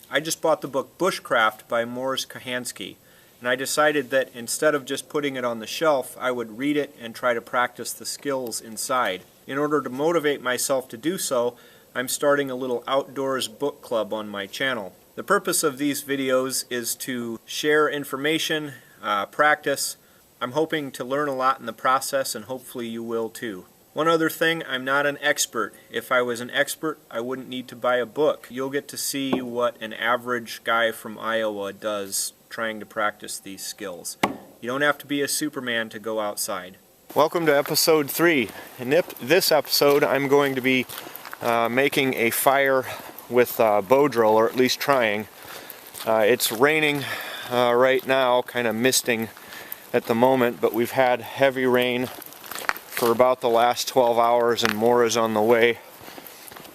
I just bought the book Bushcraft by Mors Kochanski, and I decided that instead of just putting it on the shelf, I would read it and try to practice the skills inside. In order to motivate myself to do so, I'm starting a little outdoors book club on my channel. The purpose of these videos is to share information, practice. I'm hoping to learn a lot in the process, and hopefully you will too. One other thing, I'm not an expert. If I was an expert, I wouldn't need to buy a book. You'll get to see what an average guy from Iowa does trying to practice these skills. You don't have to be a Superman to go outside. Welcome to episode 3. In this episode, I'm going to be making a fire with a bow drill, or at least trying. It's raining right now, kind of misting at the moment, but we've had heavy rain for about the last 12 hours and more is on the way.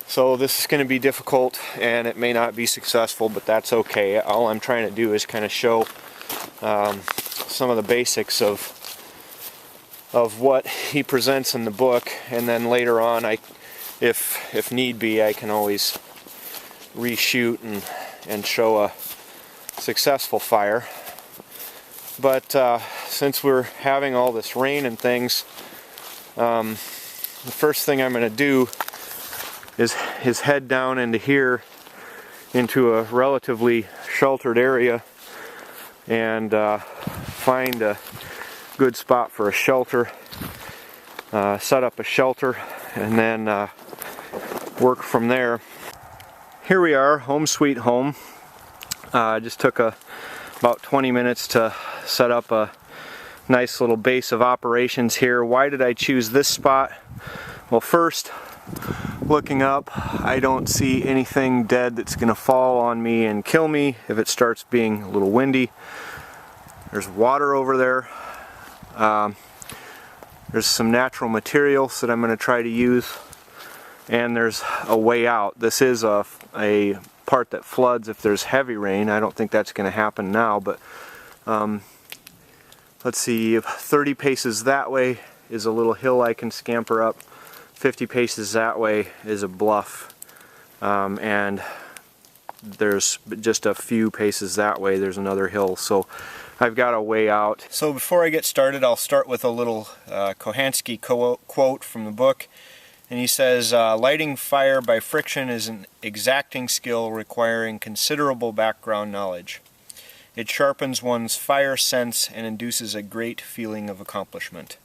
So this is going to be difficult and it may not be successful, but that's okay. All I'm trying to do is kind of show some of the basics of what he presents in the book, and then later on, if need be, I can always reshoot and show a successful fire. But since we're having all this rain and things, the first thing I'm going to do is head down into here, into a relatively sheltered area, and find a good spot for a shelter, set up a shelter, and then work from there. Here we are, home sweet home. Just took about 20 minutes to set up a nice little base of operations here. Why did I choose this spot? Well, first, looking up, I don't see anything dead that's going to fall on me and kill me if it starts being a little windy. There's water over there. There's some natural materials that I'm going to try to use, and there's a way out. This is a part that floods if there's heavy rain. I don't think that's going to happen now, but let's see, 30 paces that way is a little hill I can scamper up. 50 paces that way is a bluff, and there's just a few paces that way there's another hill, so I've got a way out. So before I get started, I'll start with a little Kochanski quote from the book, and he says, lighting fire by friction is an exacting skill requiring considerable background knowledge. It sharpens one's fire sense and induces a great feeling of accomplishment.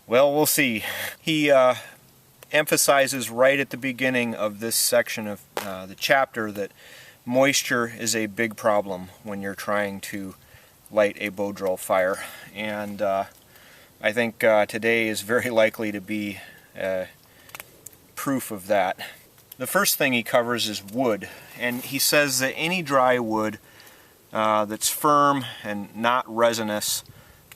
Well, we'll see. He emphasizes right at the beginning of this section of the chapter that moisture is a big problem when you're trying to light a bow drill fire, and I think today is very likely to be proof of that. The first thing he covers is wood, and he says that any dry wood that's firm and not resinous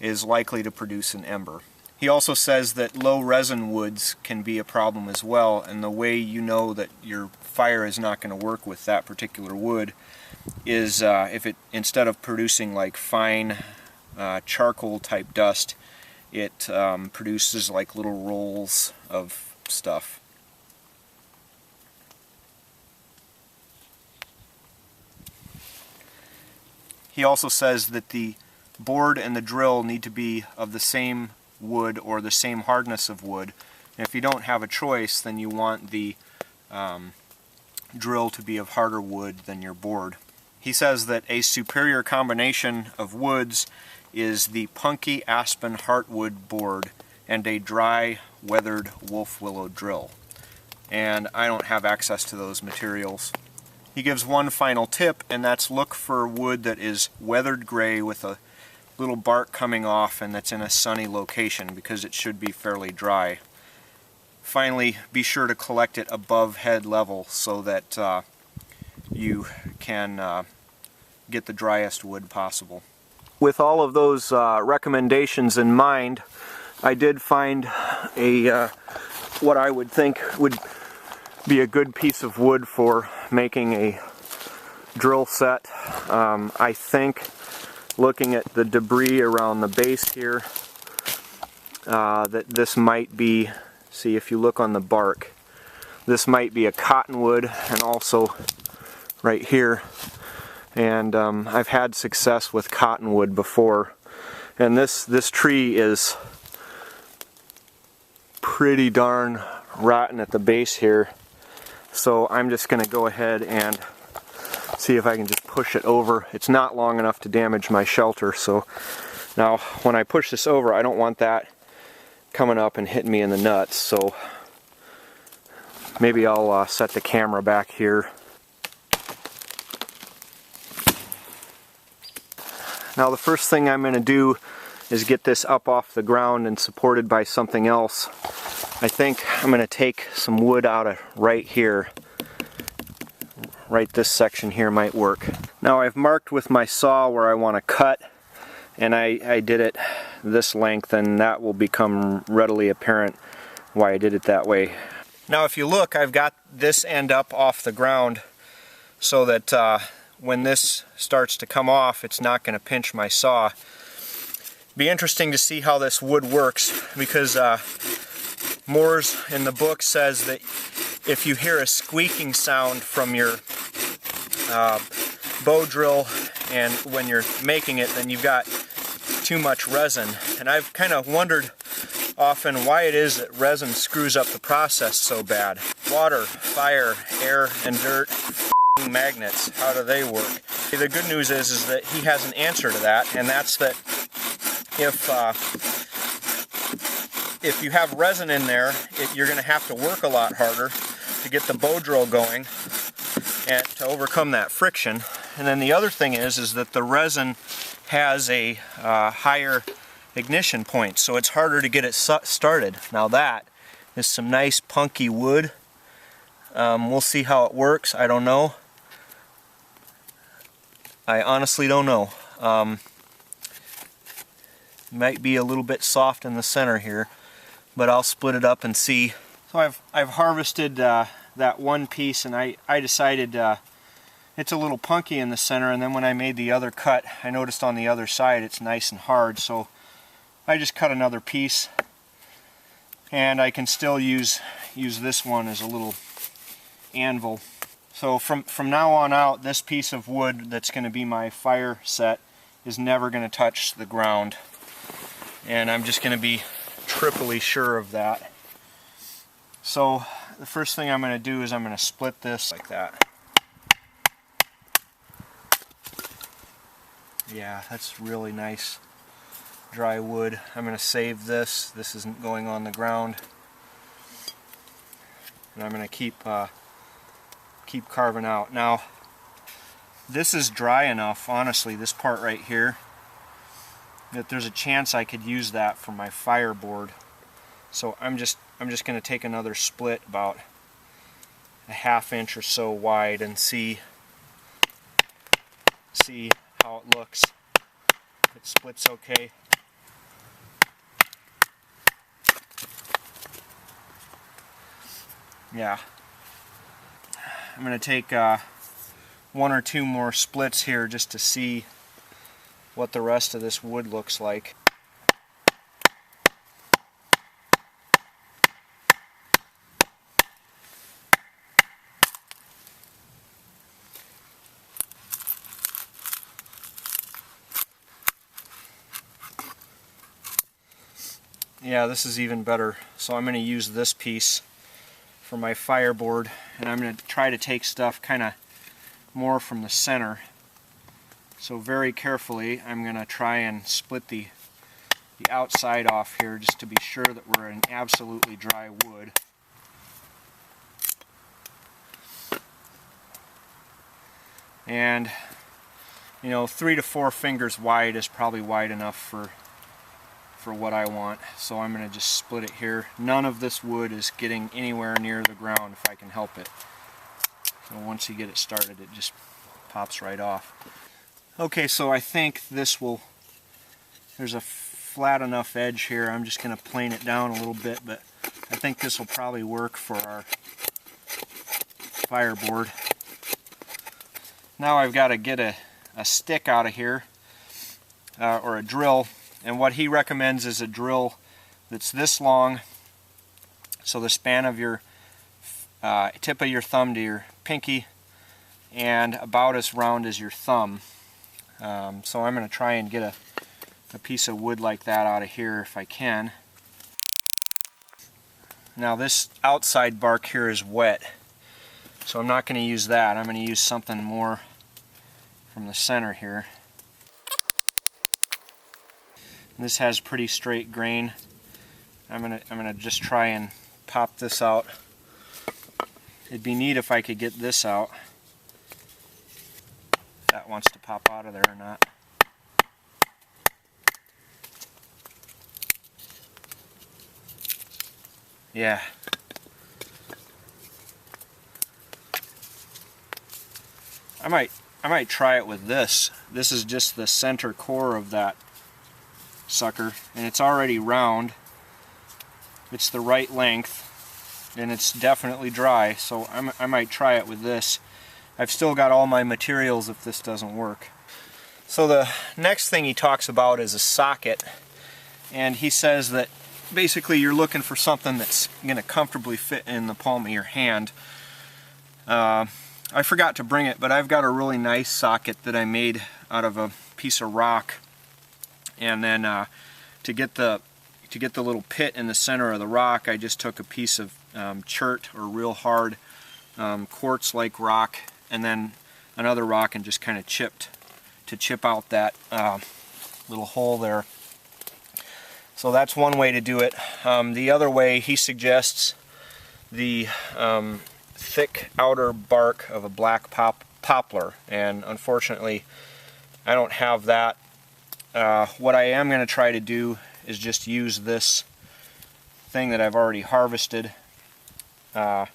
is likely to produce an ember. He also says that low resin woods can be a problem as well, and the way you know that your fire is not going to work with that particular wood is if it, instead of producing like fine charcoal type dust, it produces like little rolls of stuff. He also says that the board and the drill need to be of the same wood or the same hardness of wood. And if you don't have a choice, then you want the drill to be of harder wood than your board. He says that a superior combination of woods is the punky aspen heartwood board and a dry weathered wolf willow drill. And I don't have access to those materials. He gives one final tip, and that's look for wood that is weathered gray with a little bark coming off and that's in a sunny location, because it should be fairly dry. Finally, be sure to collect it above head level so that you can get the driest wood possible. With all of those recommendations in mind, I did find a what I would think would be a good piece of wood for making a drill set. I think, looking at the debris around the base here, that this might be, see if you look on the bark, this might be a cottonwood, and also right here, and I've had success with cottonwood before, and this tree is pretty darn rotten at the base here, so I'm just going to go ahead and see if I can just push it over. It's not long enough to damage my shelter, so now when I push this over, I don't want that coming up and hitting me in the nuts, so maybe I'll set the camera back here. Now the first thing I'm going to do is get this up off the ground and supported by something else. I think I'm going to take some wood out of right here. Right, this section here might work. Now I've marked with my saw where I want to cut, and I did it this length, and that will become readily apparent why I did it that way. Now if you look, I've got this end up off the ground so that when this starts to come off, it's not going to pinch my saw. Be interesting to see how this wood works, because Mors in the book says that if you hear a squeaking sound from your bow drill and when you're making it, then you've got too much resin. And I've kind of wondered often why it is that resin screws up the process so bad. Water, fire, air, and dirt, magnets, how do they work? The good news is that he has an answer to that, and that's that if you have resin in there, you're going to have to work a lot harder to get the bow drill going and to overcome that friction. And then the other thing is that the resin has a higher ignition point, so it's harder to get it started. Now that is some nice punky wood. We'll see how it works. I don't know. I honestly don't know. Might be a little bit soft in the center here, but I'll split it up and see. So I've harvested that one piece, and I decided it's a little punky in the center, and then when I made the other cut, I noticed on the other side it's nice and hard, so I just cut another piece, and I can still use this one as a little anvil. So from now on out, this piece of wood that's going to be my fire set is never going to touch the ground, and I'm just going to be triply sure of that. So the first thing I'm going to do is I'm going to split this like that. Yeah, that's really nice dry wood. I'm going to save this. This isn't going on the ground. And I'm going to keep carving out. Now, this is dry enough, honestly, this part right here, that there's a chance I could use that for my fireboard. So I'm just going to take another split about a ½ inch or so wide and see how it looks. If it splits okay. Yeah. I'm going to take 1 or 2 more splits here just to see what the rest of this wood looks like. Yeah, this is even better. So I'm going to use this piece for my fireboard, and I'm going to try to take stuff kind of more from the center. So very carefully I'm going to try and split the outside off here just to be sure that we're in absolutely dry wood. And you know, 3 to 4 fingers wide is probably wide enough for what I want. So I'm going to just split it here. None of this wood is getting anywhere near the ground if I can help it. So once you get it started, it just pops right off. Okay, so I think this will, there's a flat enough edge here. I'm just going to plane it down a little bit, but I think this will probably work for our fireboard. Now I've got to get a stick out of here, or a drill, and what he recommends is a drill that's this long, so the span of your tip of your thumb to your pinky, and about as round as your thumb. So I'm going to try and get a piece of wood like that out of here if I can. Now this outside bark here is wet, so I'm not going to use that. I'm going to use something more from the center here. This has pretty straight grain. I'm gonna just try and pop this out. It'd be neat if I could get this out. If that wants to pop out of there or not. Yeah. I might try it with this. This is just the center core of that sucker, and it's already round. It's the right length, and it's definitely dry, so I might try it with this. I've still got all my materials if this doesn't work. So the next thing he talks about is a socket, and he says that basically you're looking for something that's going to comfortably fit in the palm of your hand. I forgot to bring it, but I've got a really nice socket that I made out of a piece of rock, and then to get the little pit in the center of the rock, I just took a piece of chert, or real hard quartz-like rock, and then another rock, and just kind of chipped to chip out that little hole there. So that's one way to do it. The other way, he suggests the thick outer bark of a black poplar, and unfortunately I don't have that. What I am going to try to do is just use this thing that I've already harvested and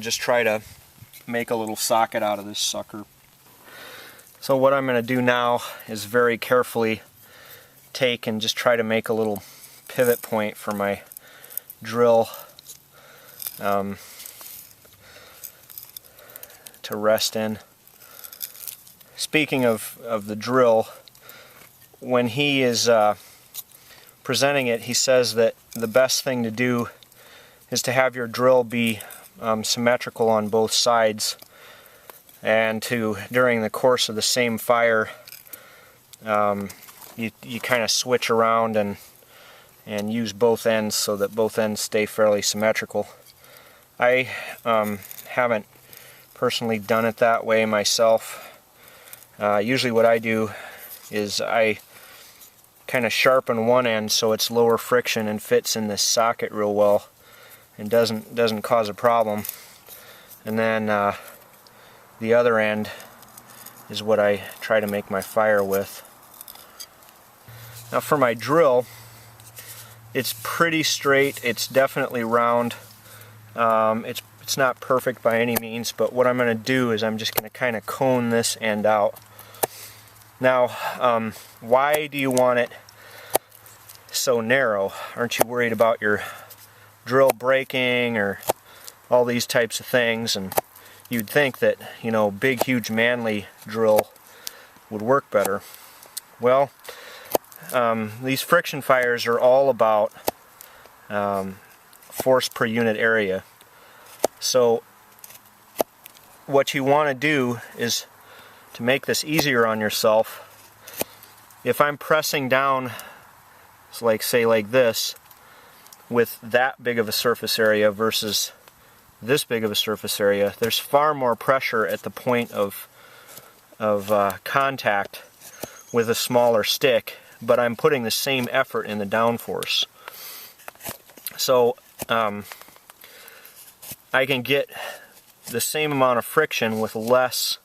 just try to make a little socket out of this sucker. So what I'm going to do now is very carefully take and just try to make a little pivot point for my drill to rest in. Speaking of the drill, when he is presenting it, he says that the best thing to do is to have your drill be symmetrical on both sides, and to, during the course of the same fire, you kind of switch around and use both ends so that both ends stay fairly symmetrical. I haven't personally done it that way myself. Usually what I do is I kind of sharpen one end so it's lower friction and fits in this socket real well and doesn't cause a problem, and then the other end is what I try to make my fire with. Now for my drill, it's pretty straight. It's definitely round. It's not perfect by any means, but what I'm going to do is I'm just going to kind of cone this end out. Now, why do you want it so narrow? Aren't you worried about your drill breaking or all these types of things? And you'd think that, you know, big, huge, manly drill would work better. Well, these friction fires are all about force per unit area. So what you want to do is, to make this easier on yourself, if I'm pressing down, so like say like this, with that big of a surface area versus this big of a surface area, there's far more pressure at the point of contact with a smaller stick, but I'm putting the same effort in the downforce. So I can get the same amount of friction with less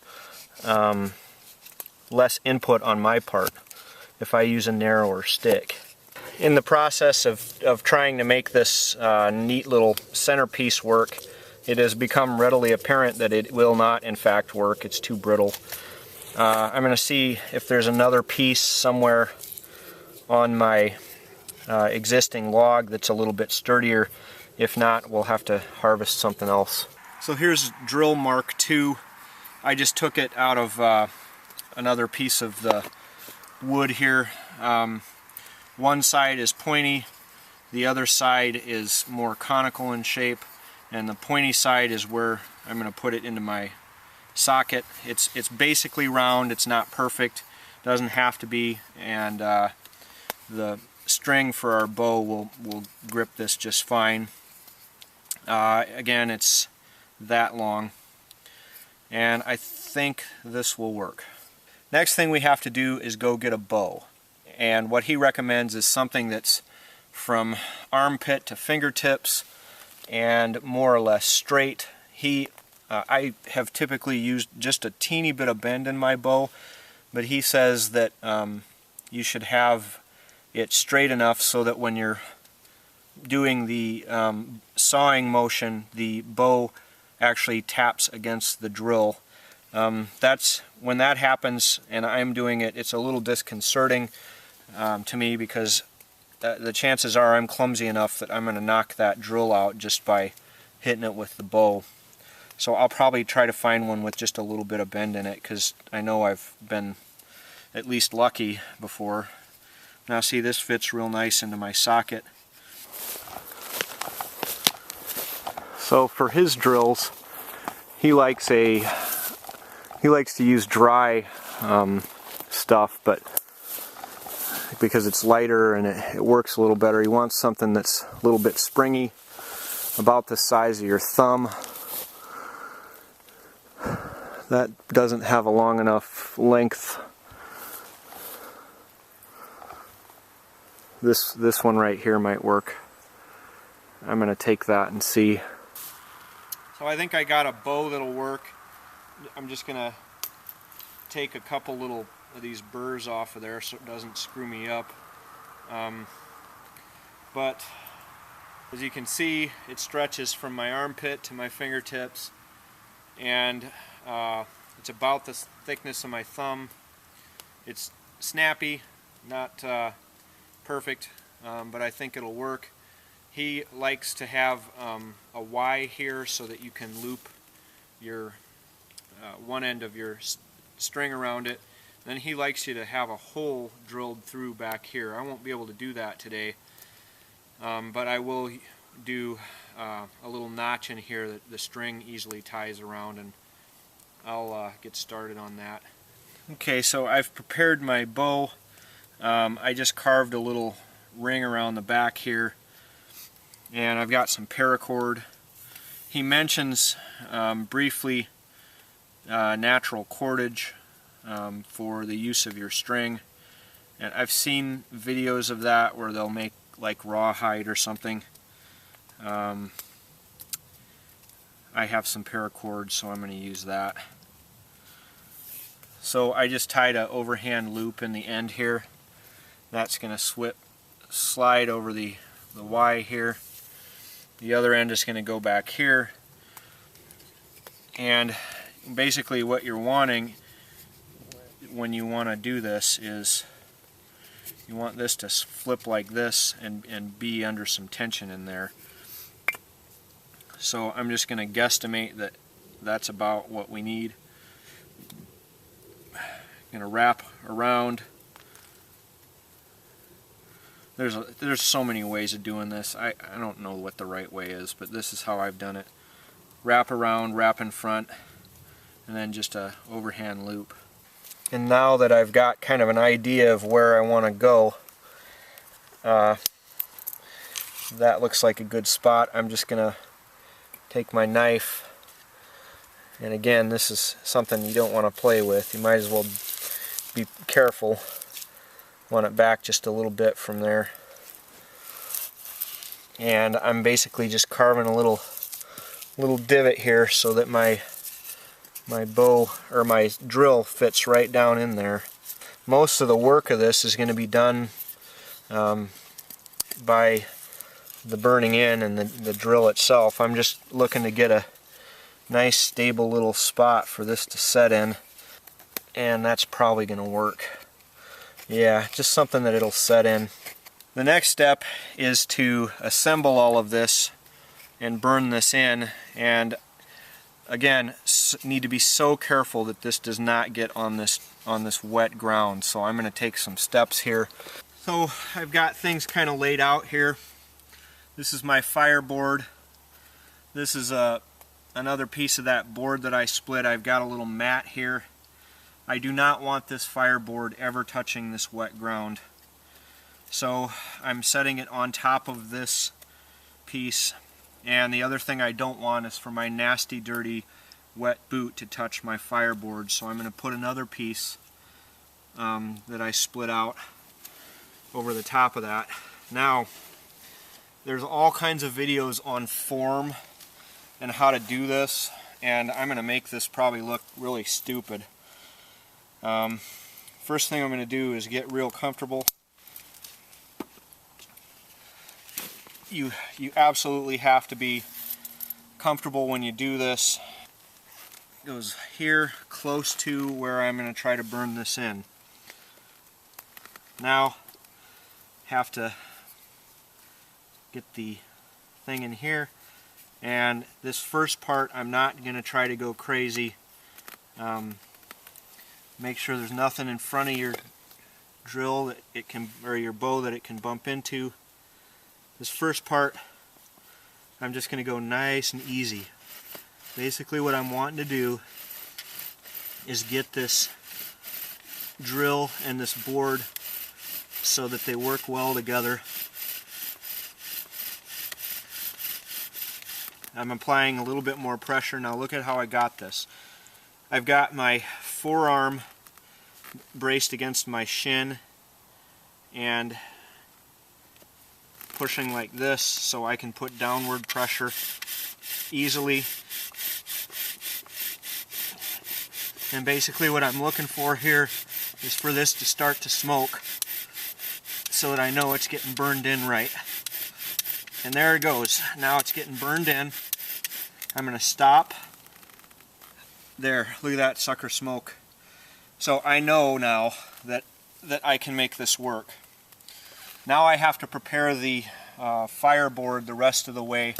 input on my part if I use a narrower stick. In the process of trying to make this neat little centerpiece work, it has become readily apparent that it will not in fact work. It's too brittle. I'm going to see if there's another piece somewhere on my existing log that's a little bit sturdier. If not, we'll have to harvest something else. So here's drill Mark II. I just took it out of another piece of the wood here. One side is pointy, the other side is more conical in shape, and the pointy side is where I'm going to put it into my socket. It's basically round. It's not perfect. Doesn't have to be, and the string for our bow will grip this just fine. Again, it's that long, and I think this will work. Next thing we have to do is go get a bow, and what he recommends is something that's from armpit to fingertips and more or less straight. I have typically used just a teeny bit of bend in my bow, but he says that you should have it straight enough so that when you're doing the sawing motion, the bow actually taps against the drill. That's when that happens, and I'm doing it, it's a little disconcerting to me, because the chances are I'm clumsy enough that I'm going to knock that drill out just by hitting it with the bow. So I'll probably try to find one with just a little bit of bend in it, because I know I've been at least lucky before. Now see, this fits real nice into my socket. So for his drills, he likes to use dry stuff, but because it's lighter and it works a little better, he wants something that's a little bit springy, about the size of your thumb. That doesn't have a long enough length. This one right here might work. I'm going to take that and see. So I think I got a bow that'll work. I'm just going to take a couple little of these burrs off of there so it doesn't screw me up. But as you can see, it stretches from my armpit to my fingertips, and it's about the thickness of my thumb. It's snappy, not perfect, but I think it'll work. He likes to have a Y here so that you can loop your one end of your string around it. Then he likes you to have a hole drilled through back here. I won't be able to do that today, but I will do a little notch in here that the string easily ties around, and I'll get started on that. Okay, so I've prepared my bow. I just carved a little ring around the back here, and I've got some paracord. He mentions briefly natural cordage for the use of your string, and I've seen videos of that where they'll make like rawhide or something. I have some paracord, so I'm going to use that. So I just tied an overhand loop in the end here. That's going to slide over the Y here. The other end is going to go back here. And basically what you're wanting when you want to do this is you want this to flip like this and be under some tension in there. So I'm just going to guesstimate that that's about what we need. I'm going to wrap around. There's so many ways of doing this. I don't know what the right way is, but this is how I've done it. Wrap around, wrap in front, and then just a overhand loop. And now that I've got kind of an idea of where I want to go, that looks like a good spot. I'm just going to take my knife, and again, this is something you don't want to play with. You might as well be careful. Want it back just a little bit from there. And I'm basically just carving a little divot here so that my bow or my drill fits right down in there. Most of the work of this is going to be done by the burning in and the drill itself. I'm just looking to get a nice stable little spot for this to set in, and that's probably going to work. Yeah, just something that it'll set in. The next step is to assemble all of this and burn this in, and again, need to be so careful that this does not get on this wet ground. So I'm going to take some steps here. So I've got things kind of laid out here. This is my fireboard. This is an another piece of that board that I split. I've got a little mat here. I do not want this fireboard ever touching this wet ground. So I'm setting it on top of this piece. And the other thing I don't want is for my nasty, dirty, wet boot to touch my fireboard. So I'm going to put another piece that I split out over the top of that. Now, there's all kinds of videos on form and how to do this, and I'm going to make this probably look really stupid. First thing I'm going to do is get real comfortable. You absolutely have to be comfortable when you do this. It goes here close to where I'm going to try to burn this in. Now, have to get the thing in here, and this first part I'm not going to try to go crazy. Make sure there's nothing in front of your drill that it can, or your bow that it can bump into. This first part I'm just going to go nice and easy. Basically what I'm wanting to do is get this drill and this board so that they work well together. I'm applying a little bit more pressure. Now look at how I got this. I've got my forearm braced against my shin and pushing like this so I can put downward pressure easily. And basically what I'm looking for here is for this to start to smoke so that I know it's getting burned in right. And there it goes. Now it's getting burned in. I'm going to stop. There, look at that sucker smoke. So I know now that I can make this work. Now I have to prepare the fireboard the rest of the way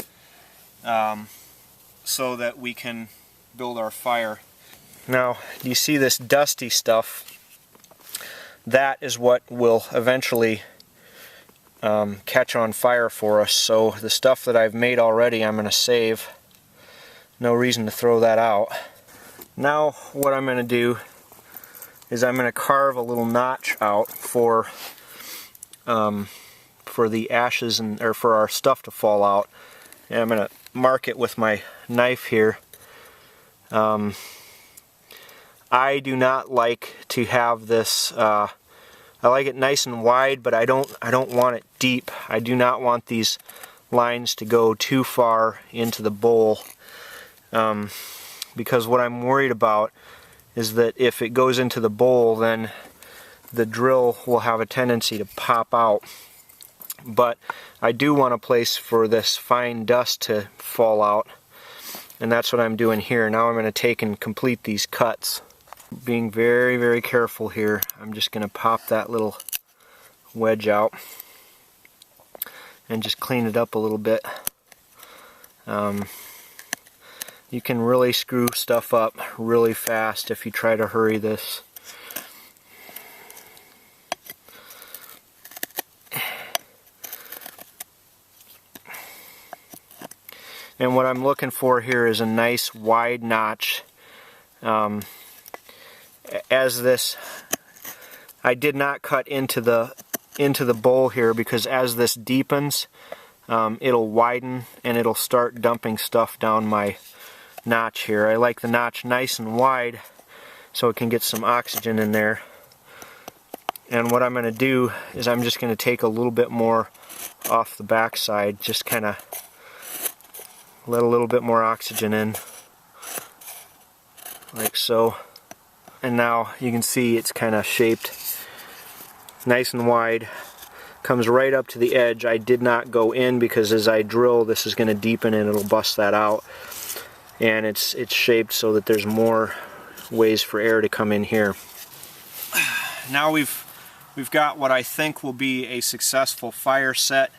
so that we can build our fire. Now, you see this dusty stuff? That is what will eventually catch on fire for us. So the stuff that I've made already I'm going to save. No reason to throw that out. Now what I'm going to do is I'm going to carve a little notch out for the ashes or for our stuff to fall out. And I'm going to mark it with my knife here. I do not like to have this. I like it nice and wide, but I don't want it deep. I do not want these lines to go too far into the bowl, because what I'm worried about is that if it goes into the bowl, then the drill will have a tendency to pop out. But I do want a place for this fine dust to fall out, and that's what I'm doing here. Now I'm going to take and complete these cuts. Being very, very careful here. I'm just going to pop that little wedge out and just clean it up a little bit. You can really screw stuff up really fast if you try to hurry this. And what I'm looking for here is a nice wide notch. As this, I did not cut into the bowl here because as this deepens, it'll widen and it'll start dumping stuff down my notch here. I like the notch nice and wide so it can get some oxygen in there. And what I'm going to do is I'm just going to take a little bit more off the back side, just kind of let a little bit more oxygen in, like so. And now you can see it's kind of shaped nice and wide, comes right up to the edge. I did not go in because as I drill this is going to deepen and it'll bust that out, and it's shaped so that there's more ways for air to come in here. Now we've got what I think will be a successful fire set.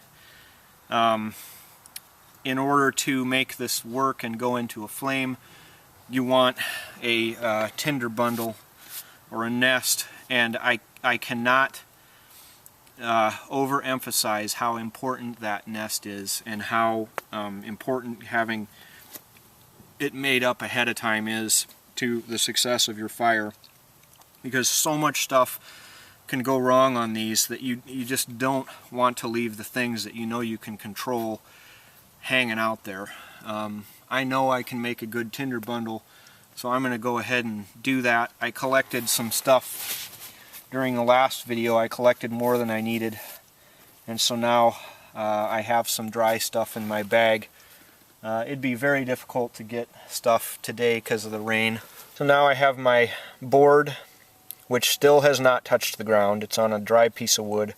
In order to make this work and go into a flame, you want a tinder bundle or a nest, and I cannot overemphasize how important that nest is and how important having it made up ahead of time is to the success of your fire, because so much stuff can go wrong on these that you just don't want to leave the things that you know you can control hanging out there. I know I can make a good tinder bundle, so I'm going to go ahead and do that. I collected some stuff during the last video. I collected more than I needed, and so now I have some dry stuff in my bag. It'd be very difficult to get stuff today because of the rain. So now I have my board, which still has not touched the ground. It's on a dry piece of wood.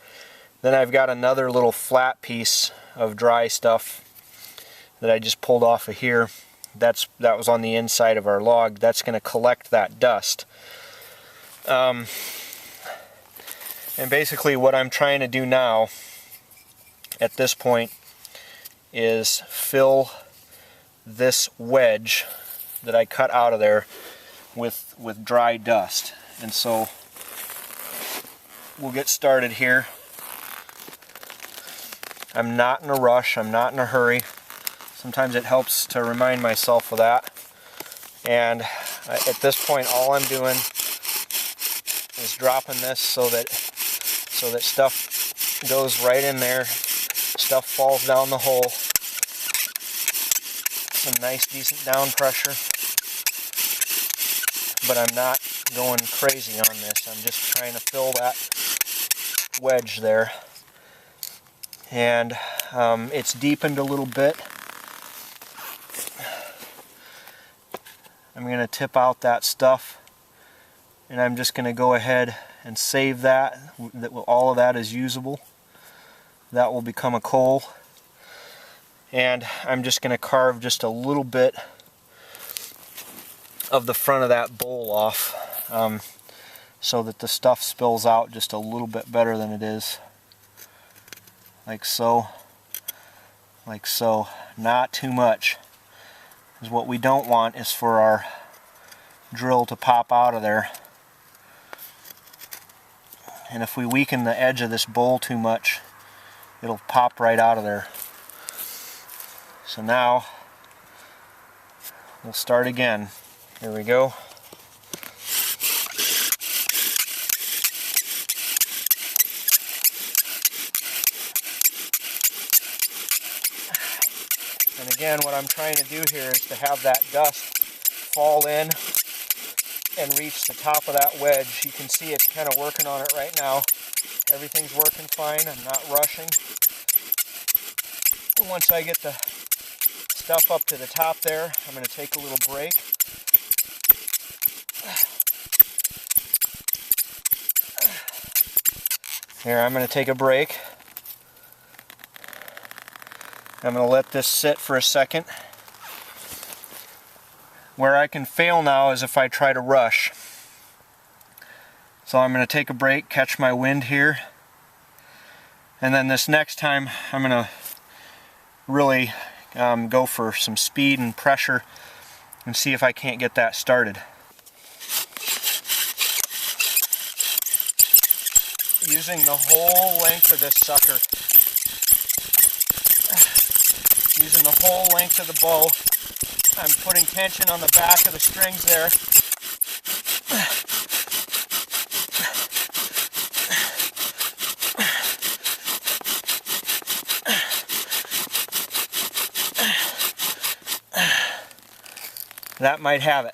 Then I've got another little flat piece of dry stuff that I just pulled off of here. That was on the inside of our log. That's going to collect that dust. And basically what I'm trying to do now at this point is fill this wedge that I cut out of there with dry dust. And so we'll get started here. I'm not in a rush, I'm not in a hurry. Sometimes it helps to remind myself of that. And at this point all I'm doing is dropping this so that stuff goes right in there, stuff falls down the hole. Some nice decent down pressure. But I'm not going crazy on this. I'm just trying to fill that wedge there. And it's deepened a little bit. I'm going to tip out that stuff, and I'm just going to go ahead and save that. All of that is usable. That will become a coal. And I'm just going to carve just a little bit of the front of that bowl off, so that the stuff spills out just a little bit better than it is. Like so. Like so. Not too much. Because what we don't want is for our drill to pop out of there. And if we weaken the edge of this bowl too much, it'll pop right out of there. So now we'll start again. Here we go. And again, what I'm trying to do here is to have that dust fall in and reach the top of that wedge. You can see it's kind of working on it right now. Everything's working fine. I'm not rushing. And once I get the stuff up to the top there, I'm going to take a little break. Here, I'm going to take a break. I'm going to let this sit for a second. Where I can fail now is if I try to rush. So I'm going to take a break, catch my wind here. And then this next time, I'm going to really go for some speed and pressure and see if I can't get that started. Using the whole length of this sucker. Using the whole length of the bow. I'm putting tension on the back of the strings there. That might have it.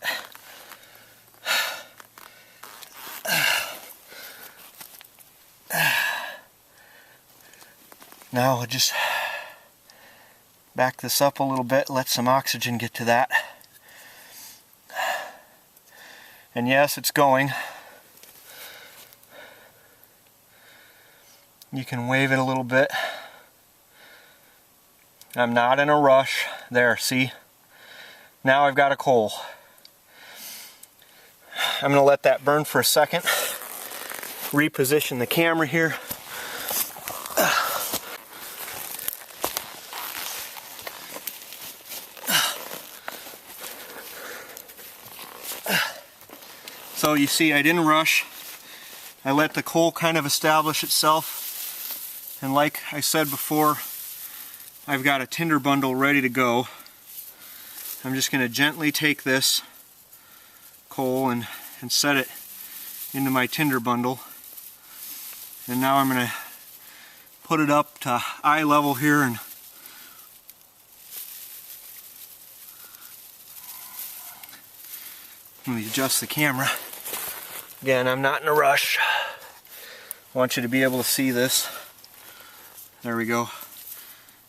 Now we'll just back this up a little bit, let some oxygen get to that. And yes, it's going. You can wave it a little bit. I'm not in a rush. There, see? Now I've got a coal. I'm going to let that burn for a second. Reposition the camera here. So you see, I didn't rush. I let the coal kind of establish itself. And like I said before, I've got a tinder bundle ready to go. I'm just going to gently take this coal and set it into my tinder bundle. And now I'm going to put it up to eye level here, and let me adjust the camera. Again, I'm not in a rush. I want you to be able to see this. There we go.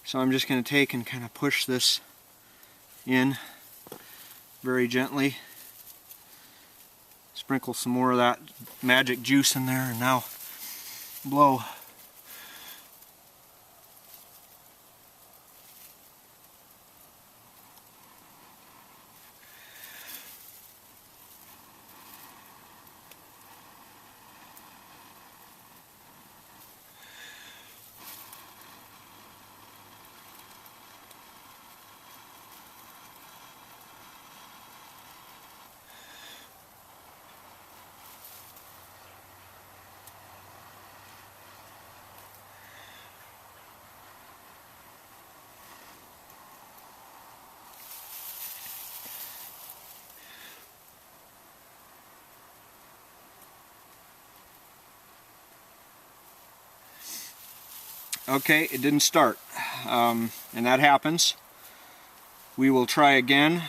So I'm just going to take and kind of push this in very gently. Sprinkle some more of that magic juice in there, and now blow. Okay, it didn't start, and that happens. We will try again.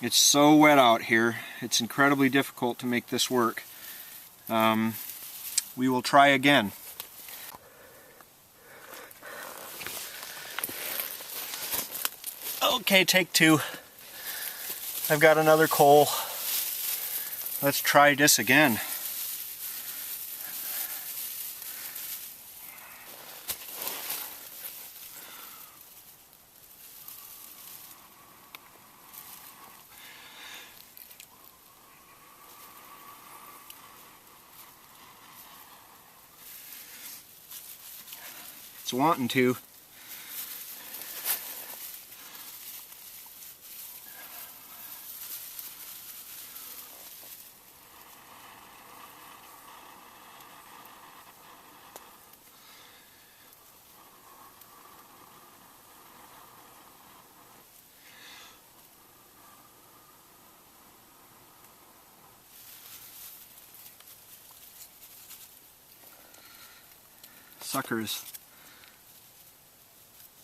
It's so wet out here. It's incredibly difficult to make this work. We will try again. Okay, take two. I've got another coal. Let's try this again. It's wanting to. Sucker is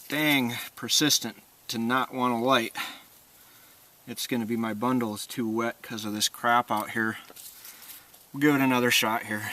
dang persistent to not want to light. It's going to be my bundle is too wet because of this crap out here. We'll give it another shot here.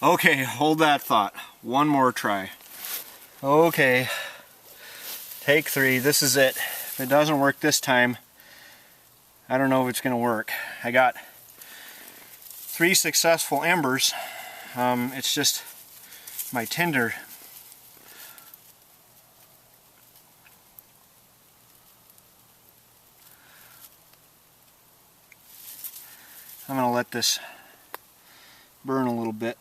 Okay, hold that thought. One more try. Okay, take three. This is it. If it doesn't work this time, I don't know if it's going to work. I got 3 successful embers. It's just my tinder. I'm going to let this burn a little bit.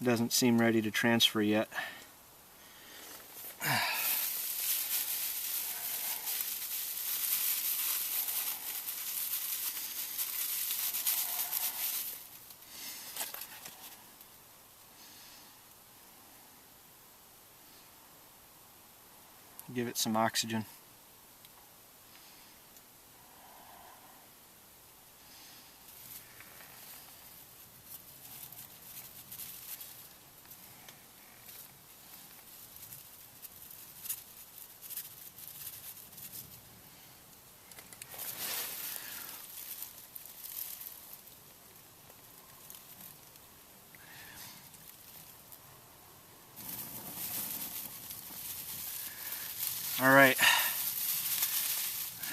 It doesn't seem ready to transfer yet. Give it some oxygen. Alright,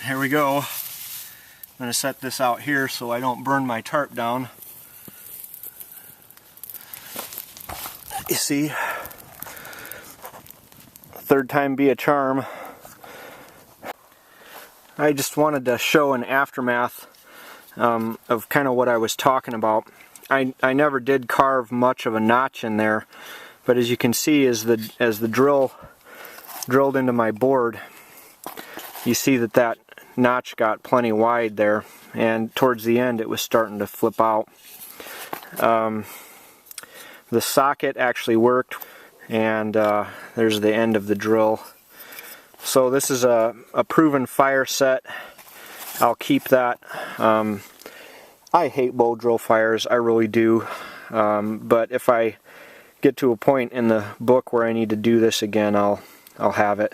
here we go. I'm going to set this out here so I don't burn my tarp down. You see, third time be a charm. I just wanted to show an aftermath of kind of what I was talking about. I never did carve much of a notch in there, but as you can see, as the drill drilled into my board, you see that notch got plenty wide there, and towards the end it was starting to flip out. The socket actually worked, and there's the end of the drill. So this is a proven fire set. I'll keep that. I hate bow drill fires, I really do. But if I get to a point in the book where I need to do this again, I'll have it.